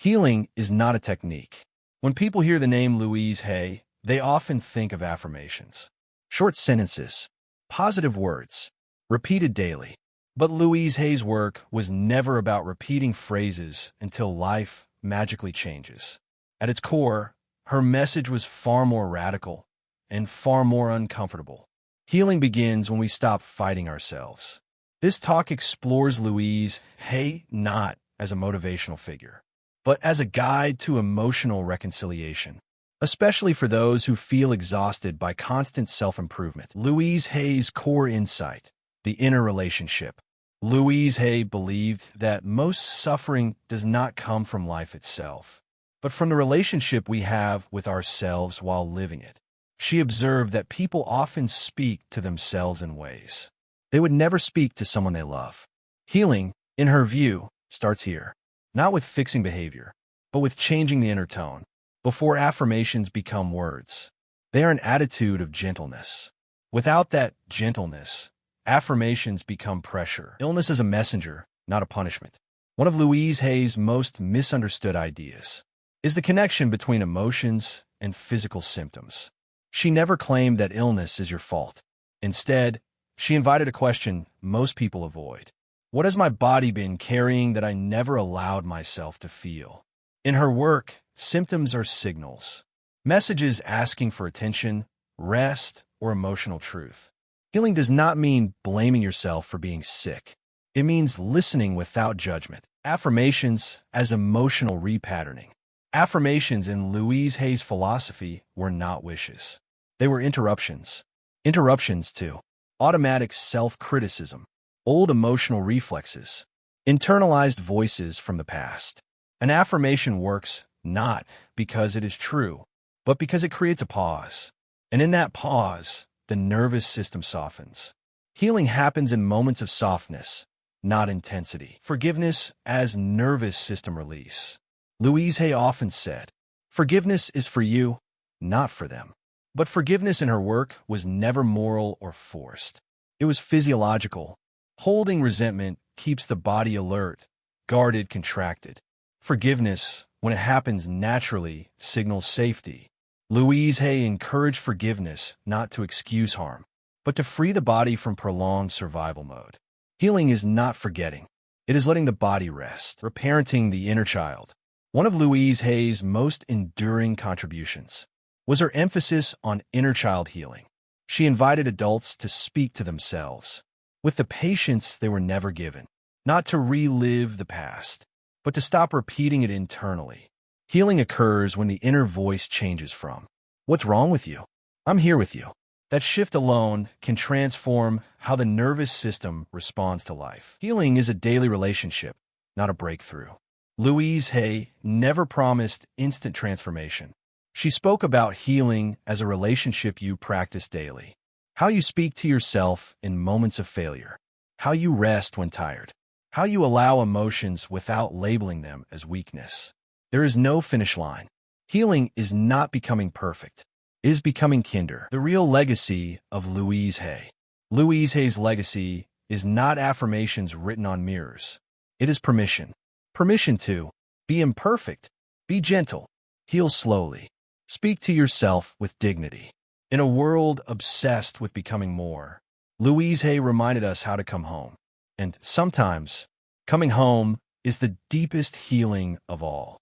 Healing is not a technique. When people hear the name Louise Hay, they often think of affirmations. Short sentences, positive words, repeated daily. But Louise Hay's work was never about repeating phrases until life magically changes. At its core, her message was far more radical and far more uncomfortable. Healing begins when we stop fighting ourselves. This talk explores Louise Hay not as a motivational figure, but as a guide to emotional reconciliation, especially for those who feel exhausted by constant self-improvement. Louise Hay's core insight, the inner relationship. Louise Hay believed that most suffering does not come from life itself, but from the relationship we have with ourselves while living it. She observed that people often speak to themselves in ways they would never speak to someone they love. Healing, in her view, starts here, not with fixing behavior, but with changing the inner tone. Before affirmations become words, they are an attitude of gentleness. Without that gentleness, affirmations become pressure. Illness is a messenger, not a punishment. One of Louise Hay's most misunderstood ideas is the connection between emotions and physical symptoms. She never claimed that illness is your fault. Instead, she invited a question most people avoid. What has my body been carrying that I never allowed myself to feel? In her work, symptoms are signals, messages asking for attention, rest, or emotional truth. Healing does not mean blaming yourself for being sick. It means listening without judgment. Affirmations as emotional repatterning. Affirmations in Louise Hay's philosophy were not wishes. They were interruptions. Interruptions to automatic self-criticism, old emotional reflexes, internalized voices from the past. An affirmation works not because it is true, but because it creates a pause. And in that pause, the nervous system softens. Healing happens in moments of softness, not intensity. Forgiveness as nervous system release. Louise Hay often said, "Forgiveness is for you, not for them." But forgiveness in her work was never moral or forced. It was physiological. Holding resentment keeps the body alert, guarded, contracted. Forgiveness, when it happens naturally, signals safety. Louise Hay encouraged forgiveness not to excuse harm, but to free the body from prolonged survival mode. Healing is not forgetting. It is letting the body rest, reparenting the inner child. One of Louise Hay's most enduring contributions was her emphasis on inner child healing. She invited adults to speak to themselves with the patience they were never given, not to relive the past, but to stop repeating it internally. Healing occurs when the inner voice changes from, "What's wrong with you? I'm here with you." That shift alone can transform how the nervous system responds to life. Healing is a daily relationship, not a breakthrough. Louise Hay never promised instant transformation. She spoke about healing as a relationship you practice daily. How you speak to yourself in moments of failure. How you rest when tired. How you allow emotions without labeling them as weakness. There is no finish line. Healing is not becoming perfect. It is becoming kinder. The real legacy of Louise Hay. Louise Hay's legacy is not affirmations written on mirrors. It is permission. Permission to be imperfect, be gentle, heal slowly. Speak to yourself with dignity. In a world obsessed with becoming more, Louise Hay reminded us how to come home. And sometimes, coming home is the deepest healing of all.